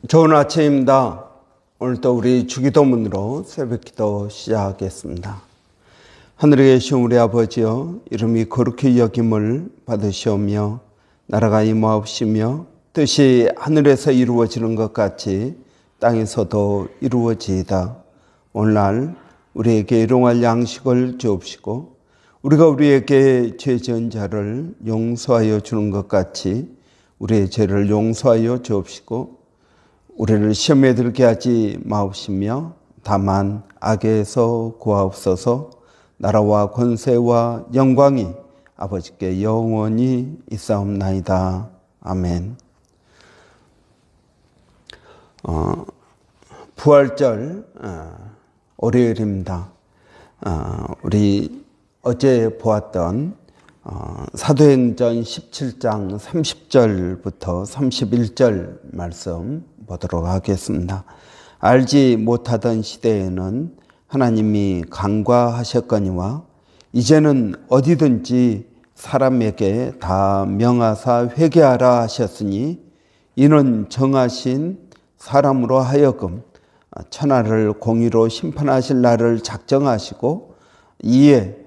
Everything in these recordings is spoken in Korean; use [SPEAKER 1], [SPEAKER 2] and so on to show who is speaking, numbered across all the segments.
[SPEAKER 1] 좋은 아침입니다. 오늘도 우리 주기도문으로 새벽기도 시작하겠습니다. 하늘에 계신 우리 아버지여, 이름이 거룩히 여김을 받으시오며 나라가 임하옵시며 뜻이 하늘에서 이루어지는 것 같이 땅에서도 이루어지이다. 오늘날 우리에게 일용할 양식을 주옵시고 우리가 우리에게 죄 지은 자를 용서하여 주는 것 같이 우리의 죄를 용서하여 주옵시고 우리를 시험에 들게 하지 마옵시며 다만 악에서 구하옵소서. 나라와 권세와 영광이 아버지께 영원히 있사옵나이다. 아멘. 부활절 월요일입니다. 우리 어제 보았던 사도행전 17장 30절부터 31절 말씀 보도록 하겠습니다. 알지 못하던 시대에는 하나님이 간과하셨거니와 이제는 어디든지 사람에게 다 명하사 회개하라 하셨으니 이는 정하신 사람으로 하여금 천하를 공의로 심판하실 날을 작정하시고 이에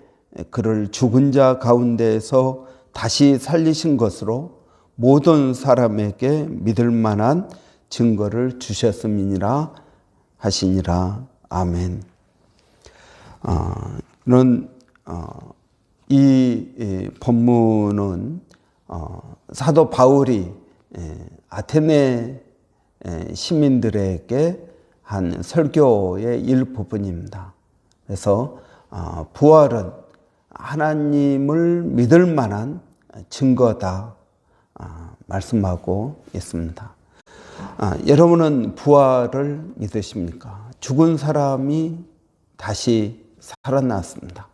[SPEAKER 1] 그를 죽은 자 가운데에서 다시 살리신 것으로 모든 사람에게 믿을 만한 증거를 주셨음이니라 하시니라. 아멘. 이 본문은 사도 바울이 아테네 시민들에게 한 설교의 일부분입니다. 그래서 부활은 하나님을 믿을 만한 증거다 말씀하고 있습니다. 여러분은 부활을 믿으십니까? 죽은 사람이 다시 살아났습니다.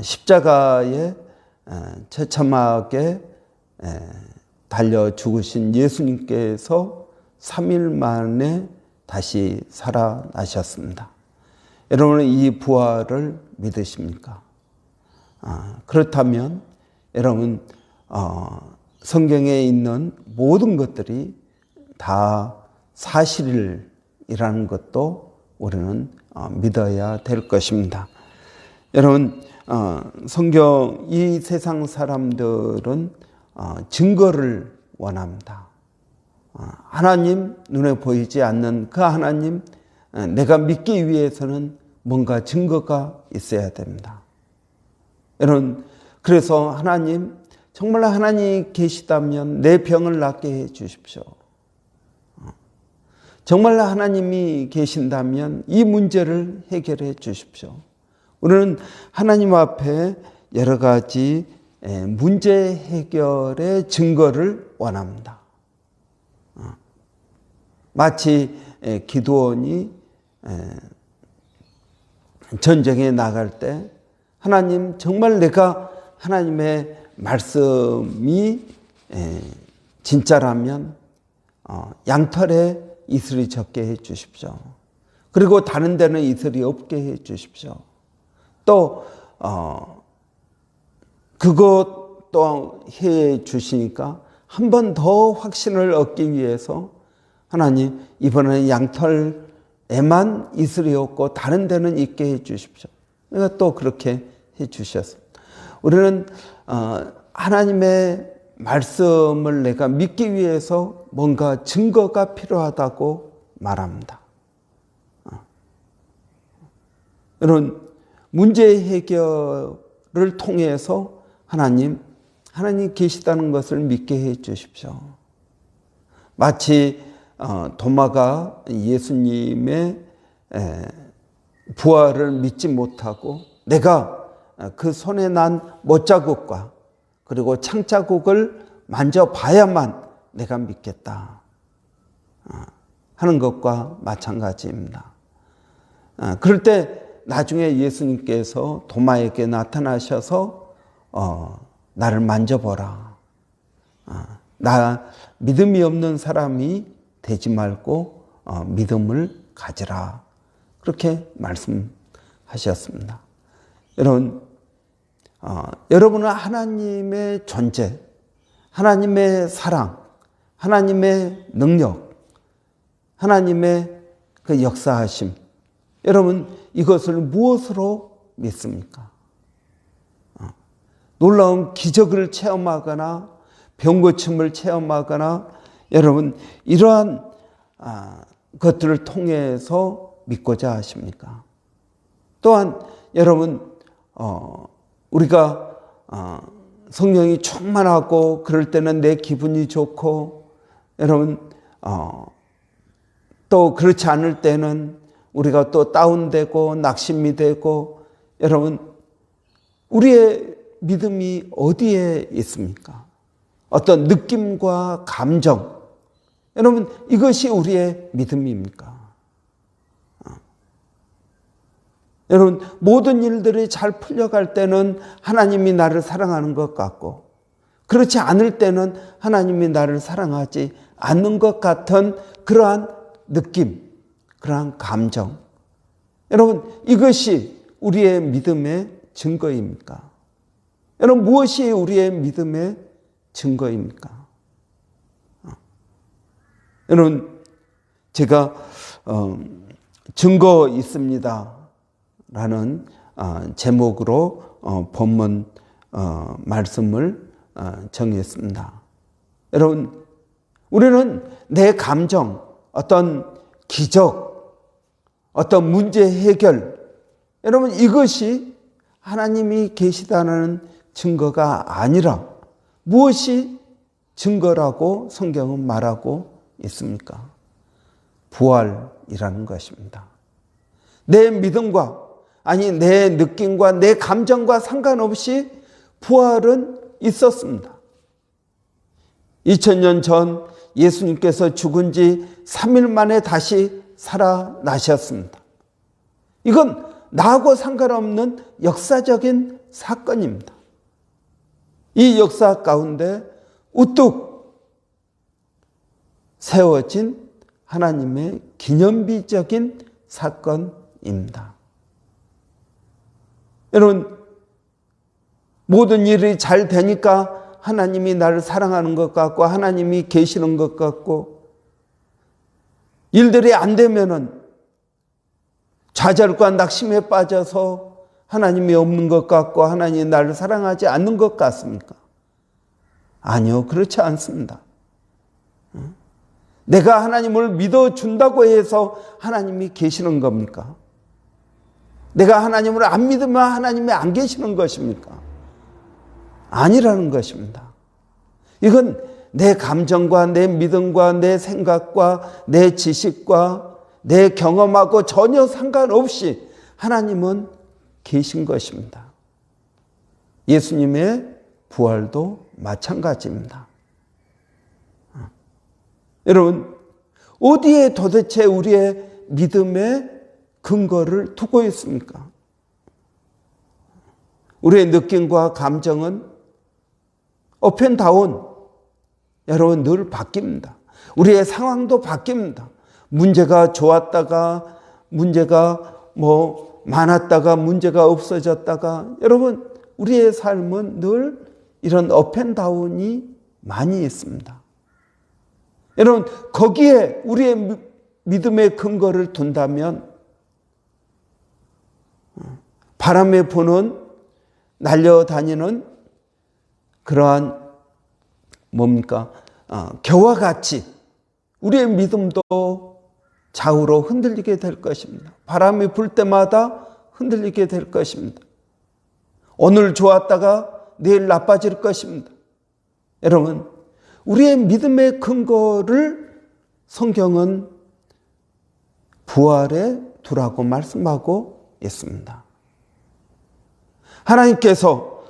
[SPEAKER 1] 십자가에 처참하게 달려 죽으신 예수님께서 3일 만에 다시 살아나셨습니다. 여러분은 이 부활을 믿으십니까? 그렇다면 여러분 성경에 있는 모든 것들이 다 사실이라는 것도 우리는 믿어야 될 것입니다. 여러분 성경 이 세상 사람들은 증거를 원합니다. 하나님 눈에 보이지 않는 그 하나님 내가 믿기 위해서는 뭔가 증거가 있어야 됩니다. 여러분 그래서 하나님 정말 하나님이 계시다면 내 병을 낫게 해 주십시오. 정말 하나님이 계신다면 이 문제를 해결해 주십시오. 우리는 하나님 앞에 여러 가지 문제 해결의 증거를 원합니다. 마치 기드온이 전쟁에 나갈 때 하나님 정말 내가 하나님의 말씀이 진짜라면 양털에 이슬이 적게 해 주십시오. 그리고 다른 데는 이슬이 없게 해 주십시오. 또 그것도 해 주시니까 한 번 더 확신을 얻기 위해서 하나님 이번에는 양털에만 이슬이 없고 다른 데는 있게 해 주십시오. 그러니까 또 그렇게 해 주셨습니다. 우리는 하나님의 말씀을 내가 믿기 위해서 뭔가 증거가 필요하다고 말합니다. 여러분 문제 해결을 통해서 하나님 계시다는 것을 믿게 해 주십시오. 마치 도마가 예수님의 부활을 믿지 못하고 내가 그 손에 난 못자국과 그리고 창자국을 만져봐야만 내가 믿겠다 하는 것과 마찬가지입니다. 그럴 때 나중에 예수님께서 도마에게 나타나셔서 나를 만져보라. 나 믿음이 없는 사람이 되지 말고 믿음을 가지라. 그렇게 말씀하셨습니다. 여러분은 하나님의 존재, 하나님의 사랑, 하나님의 능력, 하나님의 그 역사하심, 여러분 이것을 무엇으로 믿습니까? 놀라운 기적을 체험하거나 병고침을 체험하거나 여러분 이러한 것들을 통해서 믿고자 하십니까? 또한 여러분 우리가 성령이 충만하고 그럴 때는 내 기분이 좋고 여러분 또 그렇지 않을 때는 우리가 또 다운되고 낙심이 되고 여러분 우리의 믿음이 어디에 있습니까? 어떤 느낌과 감정 여러분 이것이 우리의 믿음입니까? 여러분 모든 일들이 잘 풀려갈 때는 하나님이 나를 사랑하는 것 같고 그렇지 않을 때는 하나님이 나를 사랑하지 않는 것 같은 그러한 느낌, 그러한 감정 여러분 이것이 우리의 믿음의 증거입니까? 여러분 무엇이 우리의 믿음의 증거입니까? 여러분 제가 증거 있습니다 라는 제목으로 본문 말씀을 정했습니다. 여러분 우리는 내 감정, 어떤 기적, 어떤 문제 해결 여러분 이것이 하나님이 계시다는 증거가 아니라 무엇이 증거라고 성경은 말하고 있습니까? 부활이라는 것입니다. 내 믿음과 아니 내 느낌과 내 감정과 상관없이 부활은 있었습니다. 2000년 전 예수님께서 죽은 지 3일 만에 다시 살아나셨습니다. 이건 나하고 상관없는 역사적인 사건입니다. 이 역사 가운데 우뚝 세워진 하나님의 기념비적인 사건입니다. 여러분 모든 일이 잘 되니까 하나님이 나를 사랑하는 것 같고 하나님이 계시는 것 같고 일들이 안 되면은 좌절과 낙심에 빠져서 하나님이 없는 것 같고 하나님이 나를 사랑하지 않는 것 같습니까? 아니요, 그렇지 않습니다. 내가 하나님을 믿어준다고 해서 하나님이 계시는 겁니까? 내가 하나님을 안 믿으면 하나님이 안 계시는 것입니까? 아니라는 것입니다. 이건 내 감정과 내 믿음과 내 생각과 내 지식과 내 경험하고 전혀 상관없이 하나님은 계신 것입니다. 예수님의 부활도 마찬가지입니다. 여러분, 어디에 도대체 우리의 믿음의 근거를 두고 있습니까? 우리의 느낌과 감정은 업앤다운 여러분 늘 바뀝니다. 우리의 상황도 바뀝니다. 문제가 좋았다가 문제가 많았다가 문제가 없어졌다가 여러분 우리의 삶은 늘 이런 업앤다운이 많이 있습니다. 여러분 거기에 우리의 믿음의 근거를 둔다면 바람에 부는 날려다니는 그러한 겨와 같이 우리의 믿음도 좌우로 흔들리게 될 것입니다. 바람이 불 때마다 흔들리게 될 것입니다. 오늘 좋았다가 내일 나빠질 것입니다. 여러분, 우리의 믿음의 근거를 성경은 부활에 두라고 말씀하고 있습니다. 하나님께서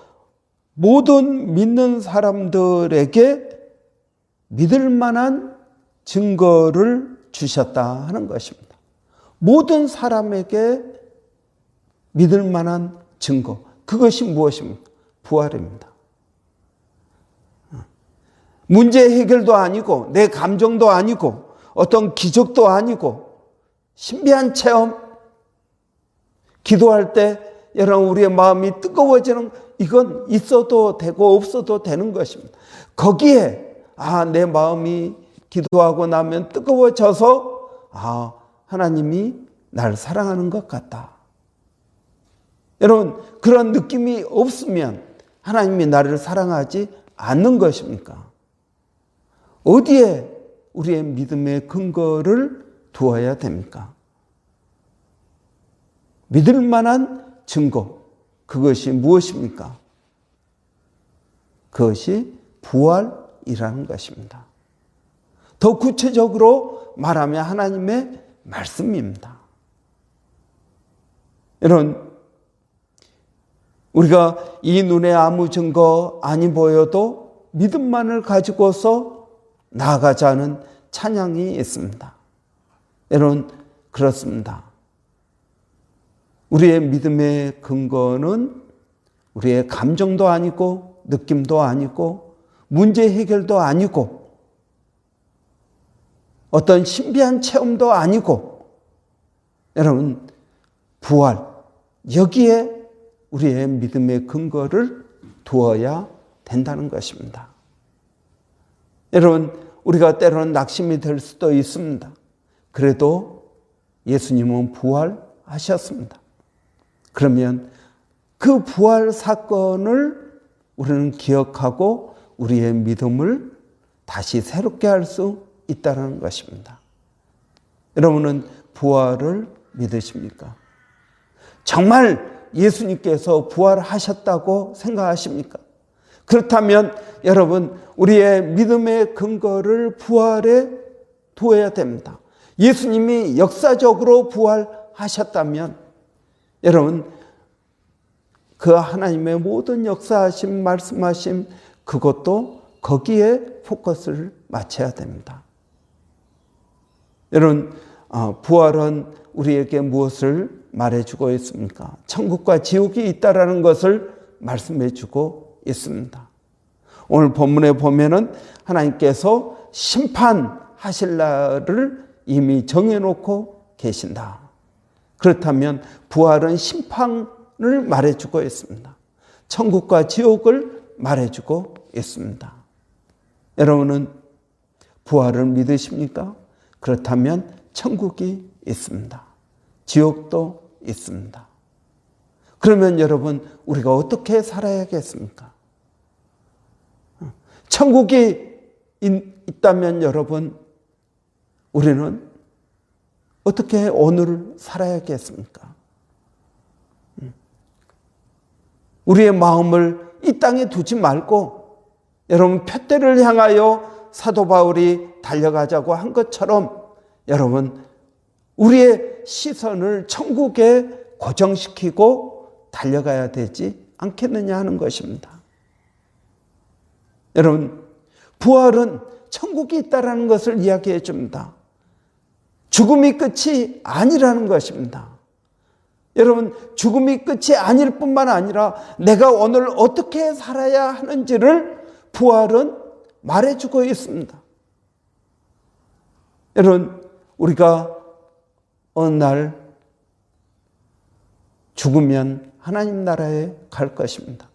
[SPEAKER 1] 모든 믿는 사람들에게 믿을 만한 증거를 주셨다 하는 것입니다. 모든 사람에게 믿을 만한 증거. 그것이 무엇입니까? 부활입니다. 문제 해결도 아니고 내 감정도 아니고 어떤 기적도 아니고 신비한 체험. 기도할 때 여러분 우리의 마음이 뜨거워지는 이건 있어도 되고 없어도 되는 것입니다. 거기에 내 마음이 기도하고 나면 뜨거워져서 하나님이 나를 사랑하는 것 같다. 여러분, 그런 느낌이 없으면 하나님이 나를 사랑하지 않는 것입니까? 어디에 우리의 믿음의 근거를 두어야 됩니까? 믿을 만한 증거, 그것이 무엇입니까? 그것이 부활이라는 것입니다. 더 구체적으로 말하면 하나님의 말씀입니다. 여러분, 우리가 이 눈에 아무 증거 아니 보여도 믿음만을 가지고서 나아가자는 찬양이 있습니다. 여러분, 그렇습니다. 우리의 믿음의 근거는 우리의 감정도 아니고 느낌도 아니고 문제 해결도 아니고 어떤 신비한 체험도 아니고 여러분, 부활, 여기에 우리의 믿음의 근거를 두어야 된다는 것입니다. 여러분, 우리가 때로는 낙심이 될 수도 있습니다. 그래도 예수님은 부활하셨습니다. 그러면 그 부활 사건을 우리는 기억하고 우리의 믿음을 다시 새롭게 할 수 있다는 것입니다. 여러분은 부활을 믿으십니까? 정말 예수님께서 부활하셨다고 생각하십니까? 그렇다면 여러분, 우리의 믿음의 근거를 부활에 두어야 됩니다. 예수님이 역사적으로 부활하셨다면 여러분, 그 하나님의 모든 역사하심, 말씀하심, 그것도 거기에 포커스를 맞춰야 됩니다. 여러분, 부활은 우리에게 무엇을 말해주고 있습니까? 천국과 지옥이 있다라는 것을 말씀해주고 있습니다. 오늘 본문에 보면은 하나님께서 심판하실 날을 이미 정해놓고 계신다. 그렇다면 부활은 심판을 말해주고 있습니다. 천국과 지옥을 말해주고 있습니다. 여러분은 부활을 믿으십니까? 그렇다면 천국이 있습니다. 지옥도 있습니다. 그러면 여러분, 우리가 어떻게 살아야겠습니까? 천국이 있다면 여러분, 우리는 어떻게 오늘을 살아야겠습니까? 우리의 마음을 이 땅에 두지 말고 여러분, 푯대를 향하여 사도 바울이 달려가자고 한 것처럼 여러분, 우리의 시선을 천국에 고정시키고 달려가야 되지 않겠느냐 하는 것입니다. 여러분, 부활은 천국이 있다는 것을 이야기해 줍니다. 죽음이 끝이 아니라는 것입니다. 여러분, 죽음이 끝이 아닐 뿐만 아니라 내가 오늘 어떻게 살아야 하는지를 부활은 말해주고 있습니다. 여러분, 우리가 어느 날 죽으면 하나님 나라에 갈 것입니다.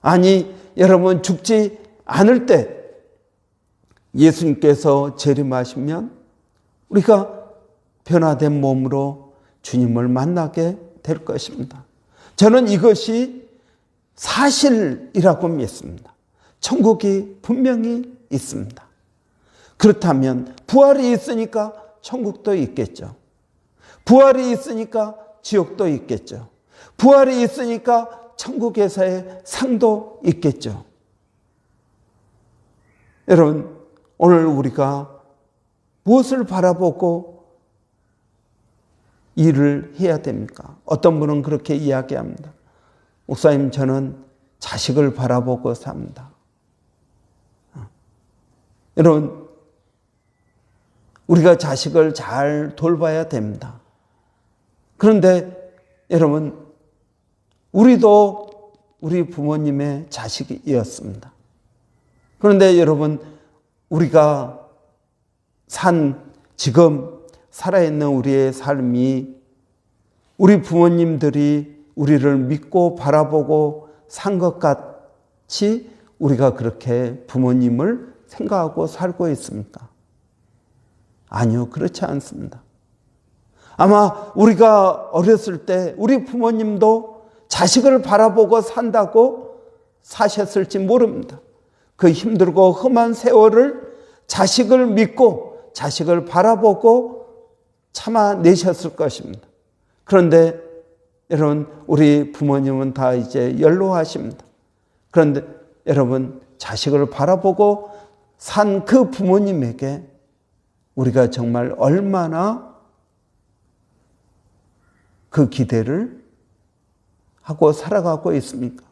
[SPEAKER 1] 아니, 여러분, 죽지 않을 때 예수님께서 재림하시면 우리가 변화된 몸으로 주님을 만나게 될 것입니다. 저는 이것이 사실이라고 믿습니다. 천국이 분명히 있습니다. 그렇다면 부활이 있으니까 천국도 있겠죠. 부활이 있으니까 지옥도 있겠죠. 부활이 있으니까 천국에서의 상도 있겠죠. 여러분, 오늘 우리가 무엇을 바라보고 일을 해야 됩니까? 어떤 분은 그렇게 이야기합니다. 목사님, 저는 자식을 바라보고 삽니다. 여러분, 우리가 자식을 잘 돌봐야 됩니다. 그런데 여러분, 우리도 우리 부모님의 자식이었습니다. 그런데 여러분, 우리가 지금 살아있는 우리의 삶이 우리 부모님들이 우리를 믿고 바라보고 산 것 같이 우리가 그렇게 부모님을 생각하고 살고 있습니까? 아니요, 그렇지 않습니다. 아마 우리가 어렸을 때 우리 부모님도 자식을 바라보고 산다고 사셨을지 모릅니다. 그 힘들고 험한 세월을 자식을 믿고 자식을 바라보고 참아내셨을 것입니다. 그런데 여러분, 우리 부모님은 다 이제 연로하십니다. 그런데 여러분, 자식을 바라보고 산 그 부모님에게 우리가 정말 얼마나 그 기대를 하고 살아가고 있습니까?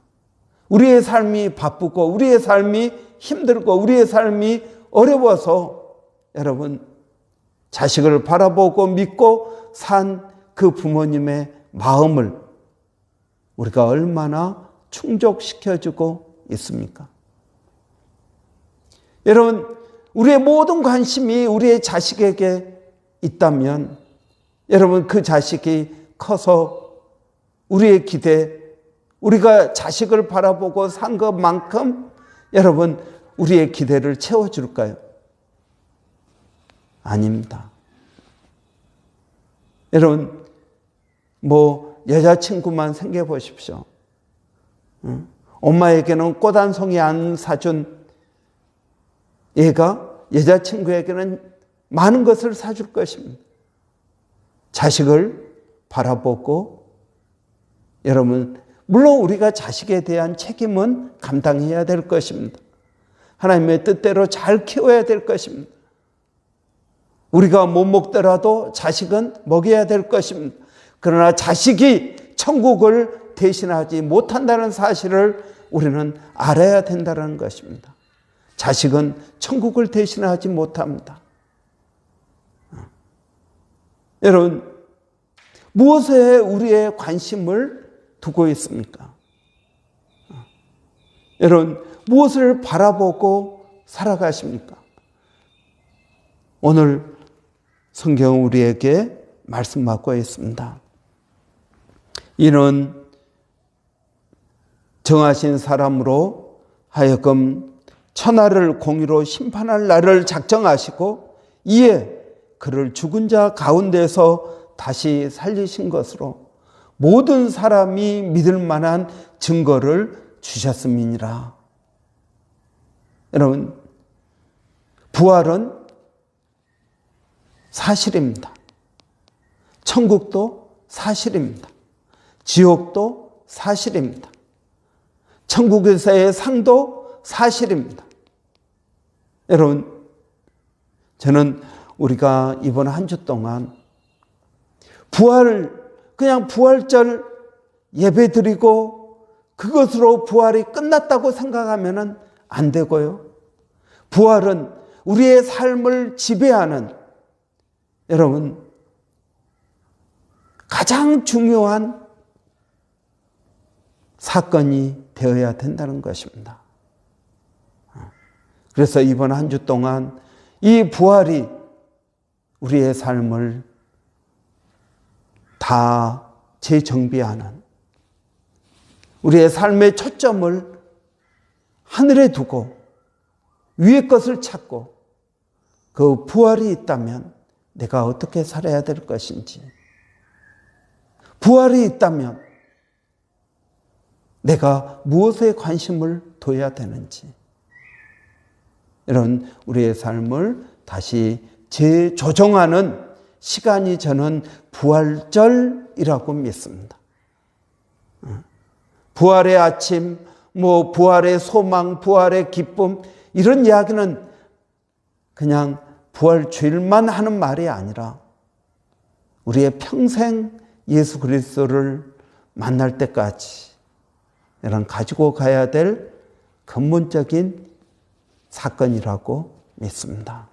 [SPEAKER 1] 우리의 삶이 바쁘고 우리의 삶이 힘들고 우리의 삶이 어려워서 여러분, 자식을 바라보고 믿고 산 그 부모님의 마음을 우리가 얼마나 충족시켜주고 있습니까? 여러분, 우리의 모든 관심이 우리의 자식에게 있다면 여러분, 그 자식이 커서 우리의 기대, 우리가 자식을 바라보고 산 것만큼 여러분, 우리의 기대를 채워줄까요? 아닙니다. 여러분, 여자친구만 생각해 보십시오. 엄마에게는 꽃 한 송이 안 사준 얘가 여자친구에게는 많은 것을 사줄 것입니다. 자식을 바라보고 여러분, 물론 우리가 자식에 대한 책임은 감당해야 될 것입니다. 하나님의 뜻대로 잘 키워야 될 것입니다. 우리가 못 먹더라도 자식은 먹여야 될 것입니다. 그러나 자식이 천국을 대신하지 못한다는 사실을 우리는 알아야 된다는 것입니다. 자식은 천국을 대신하지 못합니다. 여러분, 무엇에 우리의 관심을 두고 있습니까? 여러분, 무엇을 바라보고 살아가십니까? 오늘 성경은 우리에게 말씀하고 있습니다. 이는 정하신 사람으로 하여금 천하를 공의로 심판할 날을 작정하시고 이에 그를 죽은 자 가운데서 다시 살리신 것으로 모든 사람이 믿을 만한 증거를 주셨음이니라. 여러분, 부활은 사실입니다. 천국도 사실입니다. 지옥도 사실입니다. 천국에서의 상도 사실입니다. 여러분, 저는 우리가 이번 한 주 동안 그냥 부활절 예배 드리고 그것으로 부활이 끝났다고 생각하면 안 되고요. 부활은 우리의 삶을 지배하는 여러분, 가장 중요한 사건이 되어야 된다는 것입니다. 그래서 이번 한 주 동안 이 부활이 우리의 삶을 다 재정비하는, 우리의 삶의 초점을 하늘에 두고 위의 것을 찾고 그 부활이 있다면 내가 어떻게 살아야 될 것인지, 부활이 있다면 내가 무엇에 관심을 둬야 되는지, 이런 우리의 삶을 다시 재조정하는 시간이 저는 부활절이라고 믿습니다. 부활의 아침, 부활의 소망, 부활의 기쁨, 이런 이야기는 그냥 부활 주일만 하는 말이 아니라 우리의 평생 예수 그리스도를 만날 때까지 이런 가지고 가야 될 근본적인 사건이라고 믿습니다.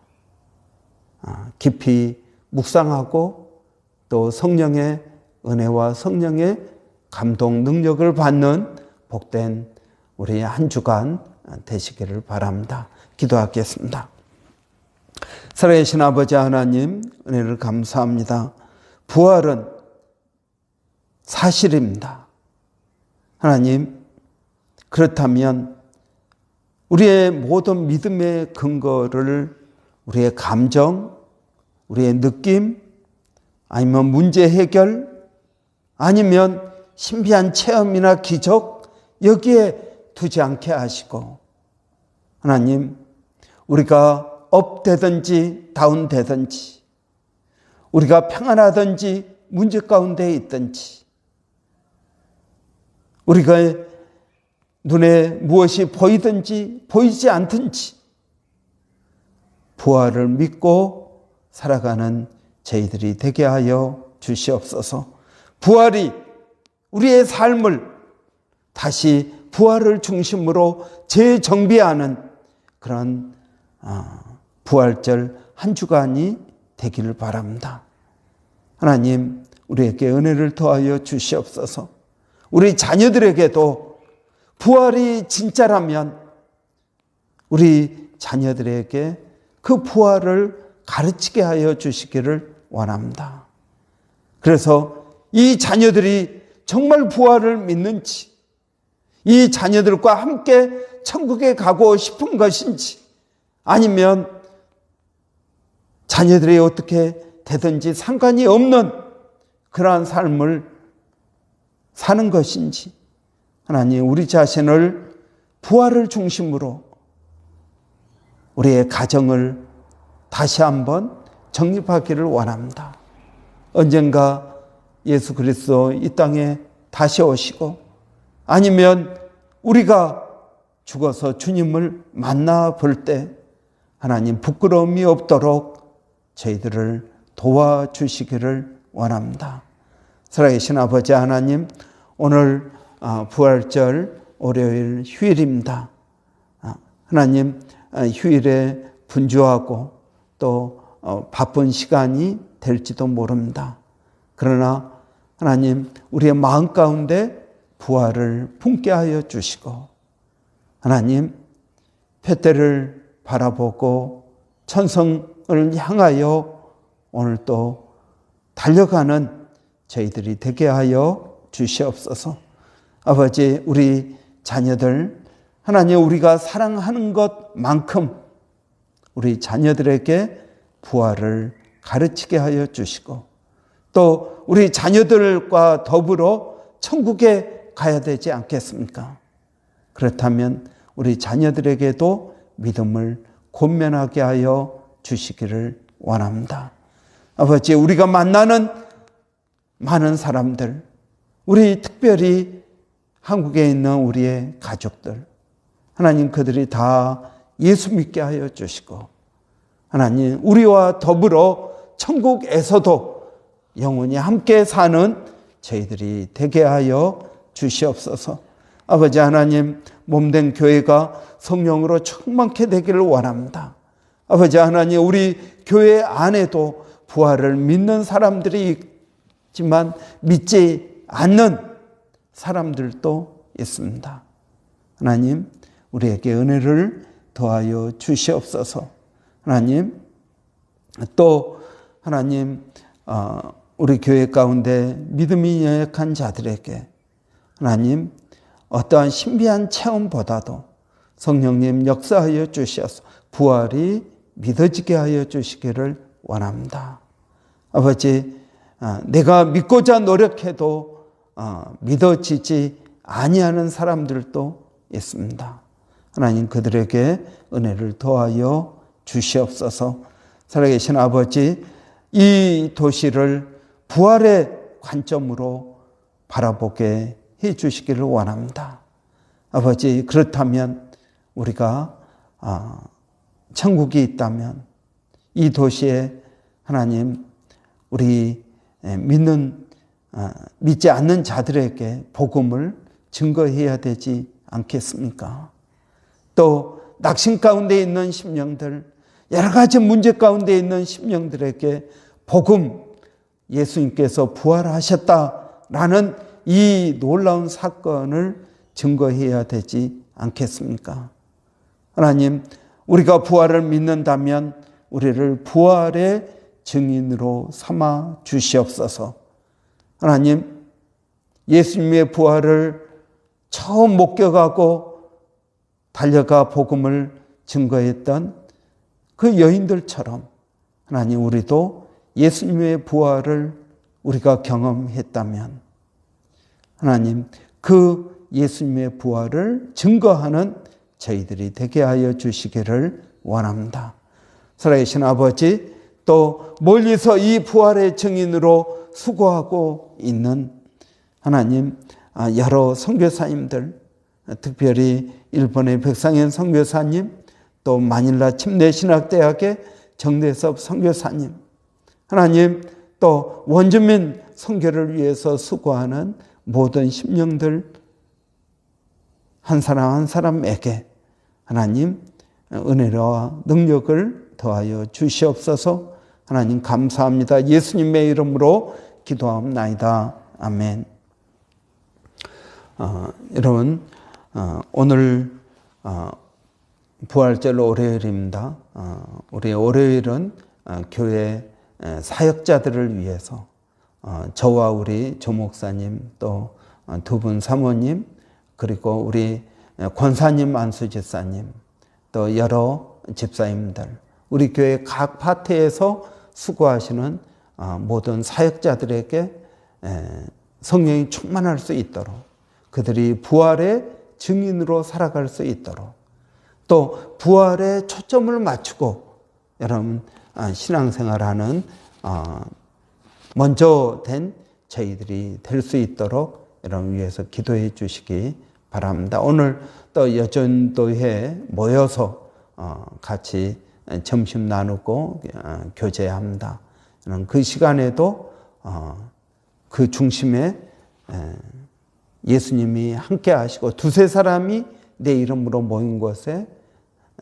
[SPEAKER 1] 깊이 묵상하고 또 성령의 은혜와 성령의 감동 능력을 받는 복된 우리 한 주간 되시기를 바랍니다. 기도하겠습니다. 살아계신 아버지 하나님, 은혜를 감사합니다. 부활은 사실입니다. 하나님, 그렇다면 우리의 모든 믿음의 근거를 우리의 감정, 우리의 느낌, 아니면 문제 해결, 아니면 신비한 체험이나 기적, 여기에 두지 않게 하시고, 하나님, 우리가 업되든지 다운되든지, 우리가 평안하든지 문제 가운데 있든지, 우리가 눈에 무엇이 보이든지 보이지 않든지 부활을 믿고 살아가는 저희들이 되게 하여 주시옵소서. 부활이 우리의 삶을 다시 부활을 중심으로 재정비하는 그런 부활절 한 주간이 되기를 바랍니다. 하나님, 우리에게 은혜를 더하여 주시옵소서. 우리 자녀들에게도 부활이 진짜라면 우리 자녀들에게 그 부활을 가르치게 하여 주시기를 원합니다. 그래서 이 자녀들이 정말 부활을 믿는지, 이 자녀들과 함께 천국에 가고 싶은 것인지, 아니면 자녀들이 어떻게 되든지 상관이 없는 그러한 삶을 사는 것인지, 하나님, 우리 자신을 부활을 중심으로 우리의 가정을 다시 한번 정립하기를 원합니다. 언젠가 예수 그리스도 이 땅에 다시 오시고, 아니면 우리가 죽어서 주님을 만나 볼 때 하나님 부끄러움이 없도록 저희들을 도와주시기를 원합니다. 살아계신 아버지 하나님, 오늘 부활절 월요일 휴일입니다. 하나님, 휴일에 분주하고 또 바쁜 시간이 될지도 모릅니다. 그러나 하나님, 우리의 마음 가운데 부활을 품게 하여 주시고, 하나님, 푯대를 바라보고 천성을 향하여 오늘 또 달려가는 저희들이 되게 하여 주시옵소서. 아버지, 우리 자녀들, 하나님, 우리가 사랑하는 것만큼 우리 자녀들에게 부활을 가르치게 하여 주시고, 또 우리 자녀들과 더불어 천국에 가야 되지 않겠습니까? 그렇다면 우리 자녀들에게도 믿음을 권면하게 하여 주시기를 원합니다. 아버지, 우리가 만나는 많은 사람들, 우리 특별히 한국에 있는 우리의 가족들, 하나님, 그들이 다 예수 믿게 하여 주시고, 하나님, 우리와 더불어 천국에서도 영원히 함께 사는 저희들이 되게 하여 주시옵소서. 아버지 하나님, 몸된 교회가 성령으로 충만케 되기를 원합니다. 아버지 하나님, 우리 교회 안에도 부활을 믿는 사람들이 있지만 믿지 않는 사람들도 있습니다. 하나님, 우리에게 은혜를 더하여 주시옵소서. 하나님, 또 하나님, 우리 교회 가운데 믿음이 연약한 자들에게 하나님, 어떠한 신비한 체험보다도 성령님 역사하여 주셔서 부활이 믿어지게 하여 주시기를 원합니다. 아버지, 내가 믿고자 노력해도 믿어지지 아니하는 사람들도 있습니다. 하나님, 그들에게 은혜를 더하여 주시옵소서. 살아계신 아버지, 이 도시를 부활의 관점으로 바라보게 해 주시기를 원합니다. 아버지, 그렇다면 우리가 천국이 있다면 이 도시에 하나님, 우리 믿지 않는 자들에게 복음을 증거해야 되지 않겠습니까? 또 낙심 가운데 있는 심령들, 여러 가지 문제 가운데 있는 심령들에게 복음, 예수님께서 부활하셨다라는 이 놀라운 사건을 증거해야 되지 않겠습니까? 하나님, 우리가 부활을 믿는다면 우리를 부활의 증인으로 삼아 주시옵소서. 하나님, 예수님의 부활을 처음 목격하고 달려가 복음을 증거했던 그 여인들처럼 하나님, 우리도 예수님의 부활을 우리가 경험했다면 하나님 그 예수님의 부활을 증거하는 저희들이 되게 하여 주시기를 원합니다. 살아계신 아버지, 또 멀리서 이 부활의 증인으로 수고하고 있는 하나님 여러 선교사님들, 특별히 일본의 백상현 선교사님, 또 마닐라 침례신학대학의 정대섭 선교사님, 하나님 또 원주민 선교를 위해서 수고하는 모든 심령들 한 사람 한 사람에게 하나님 은혜와 능력을 더하여 주시옵소서. 하나님 감사합니다. 예수님의 이름으로 기도합나이다. 아멘. 여러분 오늘 부활절 월요일입니다. 우리 월요일은 교회 사역자들을 위해서 저와 우리 조목사님 또 두 분 사모님 그리고 우리 권사님 안수집사님 또 여러 집사님들 우리 교회 각 파트에서 수고하시는 모든 사역자들에게 성령이 충만할 수 있도록 그들이 부활의 증인으로 살아갈 수 있도록 또 부활에 초점을 맞추고 여러분 신앙생활하는 먼저 된 저희들이 될 수 있도록 여러분 위해서 기도해 주시기 바랍니다. 오늘 또 여전도회에 모여서 같이 점심 나누고 교제합니다. 그 시간에도 그 중심에 예수님이 함께 하시고 두세 사람이 내 이름으로 모인 곳에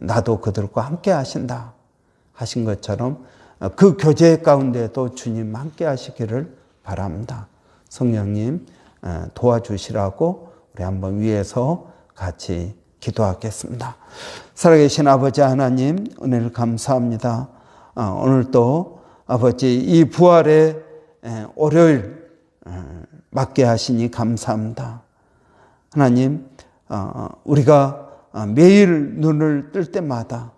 [SPEAKER 1] 나도 그들과 함께 하신다 하신 것처럼 그 교제 가운데도 주님 함께 하시기를 바랍니다. 성령님 도와주시라고 우리 한번 위에서 같이 기도하겠습니다. 살아계신 아버지 하나님 은혜를 감사합니다. 오늘도 아버지 이 부활의 월요일 맞게 하시니 감사합니다. 하나님 우리가 매일 눈을 뜰 때마다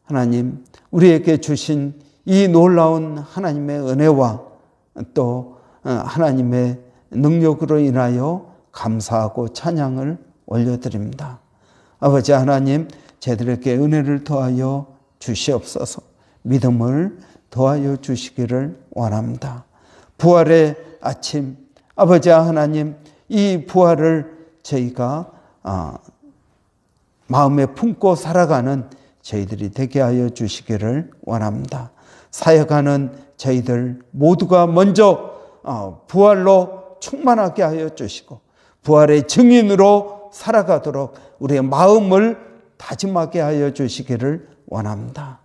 [SPEAKER 1] 하나님 우리에게 주신 이 놀라운 하나님의 은혜와 또 하나님의 능력으로 인하여 감사하고 찬양을 올려드립니다. 아버지 하나님 저희들에게 은혜를 더하여 주시옵소서. 믿음을 더하여 주시기를 원합니다. 부활의 아침 아버지 하나님 이 부활을 저희가 마음에 품고 살아가는 저희들이 되게 하여 주시기를 원합니다. 사역하는 저희들 모두가 먼저 부활로 충만하게 하여 주시고 부활의 증인으로 살아가도록 우리의 마음을 다짐하게 하여 주시기를 원합니다.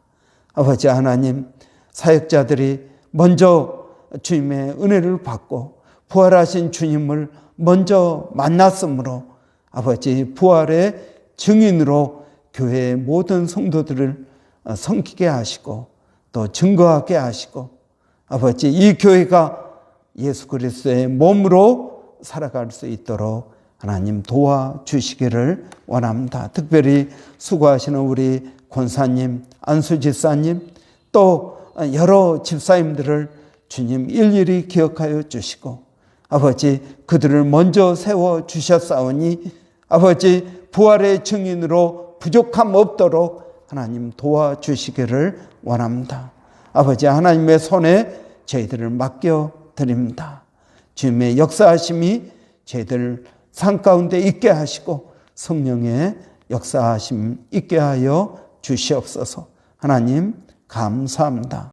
[SPEAKER 1] 아버지 하나님 사역자들이 먼저 주님의 은혜를 받고 부활하신 주님을 먼저 만났으므로 아버지 부활의 증인으로 교회의 모든 성도들을 섬기게 하시고 또 증거하게 하시고 아버지 이 교회가 예수 그리스도의 몸으로 살아갈 수 있도록 하나님 도와주시기를 원합니다. 특별히 수고하시는 우리 권사님, 안수집사님 또 여러 집사님들을 주님 일일이 기억하여 주시고 아버지 그들을 먼저 세워주셨사오니 아버지 부활의 증인으로 부족함 없도록 하나님 도와주시기를 원합니다. 아버지 하나님의 손에 저희들을 맡겨드립니다. 주님의 역사하심이 저희들 삶 가운데 있게 하시고 성령의 역사하심 있게 하여 주시옵소서. 하나님 감사합니다.